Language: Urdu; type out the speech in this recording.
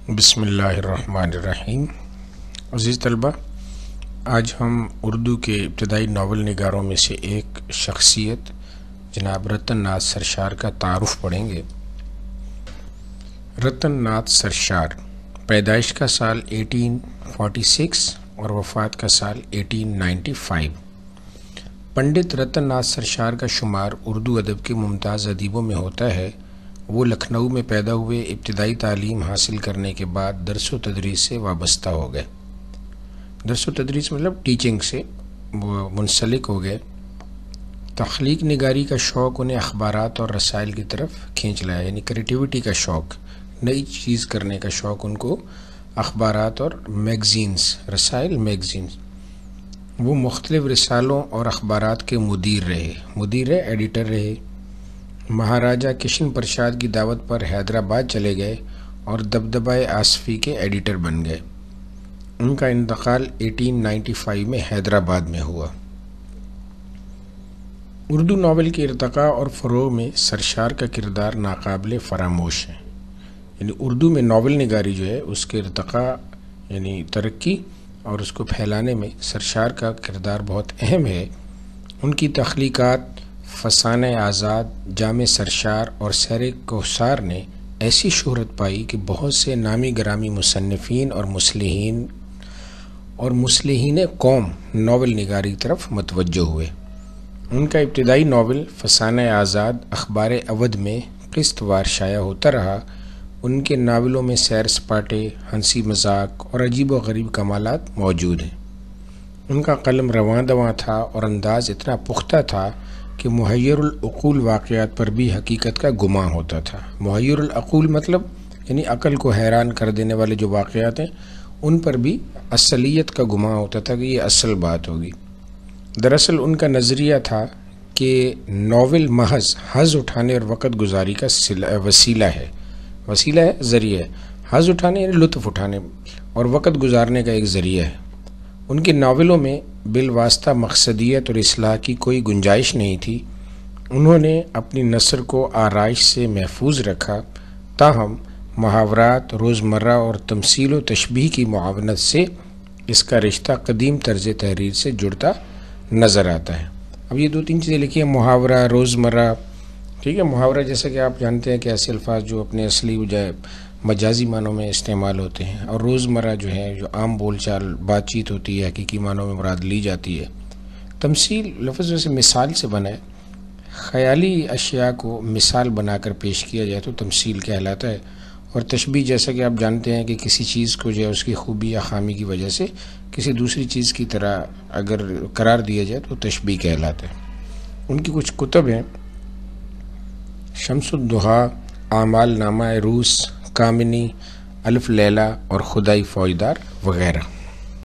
بسم اللہ الرحمن الرحیم۔ عزیز طلبہ، آج ہم اردو کے ابتدائی ناول نگاروں میں سے ایک شخصیت جناب رتن ناتھ سرشار کا تعارف پڑھیں گے۔ رتن ناتھ سرشار پیدائش کا سال 1846 اور وفات کا سال 1895۔ پنڈت رتن ناتھ سرشار کا شمار اردو ادب کے ممتاز ادیبوں میں ہوتا ہے۔ وہ لکھنؤ میں پیدا ہوئے، ابتدائی تعلیم حاصل کرنے کے بعد درس و تدریس سے وابستہ ہو گئے۔ درس و تدریس مطلب ٹیچنگ سے وہ منسلک ہو گئے۔ تخلیق نگاری کا شوق انہیں اخبارات اور رسائل کی طرف کھینچ لایا، یعنی کریٹیوٹی کا شوق، نئی چیز کرنے کا شوق ان کو اخبارات اور میگزینز، رسائل میگزینز۔ وہ مختلف رسالوں اور اخبارات کے مدیر ایڈیٹر رہے۔ مہاراجہ کشن پرساد کی دعوت پر حیدرآباد چلے گئے اور دبدبہ آصفی کے ایڈیٹر بن گئے۔ ان کا انتقال 1895 میں حیدرآباد میں ہوا۔ اردو ناول کے ارتقاء اور فروغ میں سرشار کا کردار ناقابل فراموش ہے۔ یعنی اردو میں ناول نگاری جو ہے اس کے ارتقاء یعنی ترقی اور اس کو پھیلانے میں سرشار کا کردار بہت اہم ہے۔ ان کی تخلیقات فسانہ آزاد، جام سرشار اور سیر کوثر نے ایسی شہرت پائی کہ بہت سے نامی گرامی مصنفین اور مصلحین قوم ناول نگاری کی طرف متوجہ ہوئے۔ ان کا ابتدائی ناول فسانہ آزاد اخبار اودھ میں قسط وار شائع ہوتا رہا۔ ان کے ناولوں میں سیر سپاٹے، ہنسی مذاق اور عجیب و غریب کمالات موجود ہیں۔ ان کا قلم رواں دواں تھا اور انداز اتنا پختہ تھا کہ محیر العقول واقعات پر بھی حقیقت کا گمان ہوتا تھا۔ محیر العقول مطلب یعنی عقل کو حیران کر دینے والے جو واقعات ہیں ان پر بھی اصلیت کا گمان ہوتا تھا کہ یہ اصل بات ہوگی۔ دراصل ان کا نظریہ تھا کہ ناول محض حظ اٹھانے اور وقت گزاری کا وسیلہ ہے، ذریعہ ہے۔ حظ اٹھانے یعنی لطف اٹھانے اور وقت گزارنے کا ایک ذریعہ ہے۔ ان کے ناولوں میں بالواسطہ مقصدیت اور اصلاح کی کوئی گنجائش نہیں تھی۔ انہوں نے اپنی نثر کو آرائش سے محفوظ رکھا، تاہم محاورات، روزمرہ اور تمثیل و تشبیہ کی معاونت سے اس کا رشتہ قدیم طرز تحریر سے جڑتا نظر آتا ہے۔ اب یہ دو تین چیزیں لکھی ہیں، محاورہ، روزمرہ، ٹھیک ہے۔ محاورہ جیسا کہ آپ جانتے ہیں کہ ایسے الفاظ جو اپنے اصلی بجائے مجازی معنوں میں استعمال ہوتے ہیں، اور روزمرہ جو ہے جو عام بول چال بات چیت ہوتی ہے حقیقی معنوں میں مراد لی جاتی ہے۔ تمثیل لفظ ویسے مثال سے بنا ہے، خیالی اشیاء کو مثال بنا کر پیش کیا جائے تو تمثیل کہلاتا ہے، اور تشبیہ جیسا کہ آپ جانتے ہیں کہ کسی چیز کو جو ہے اس کی خوبی یا خامی کی وجہ سے کسی دوسری چیز کی طرح اگر قرار دیا جائے تو تشبیہ کہلاتا ہے۔ ان کی کچھ کتب ہیں، شمس الضحیٰ، اعمال نامہ روس، کامنی، الف لیلہ اور خدائی فوجدار وغیرہ۔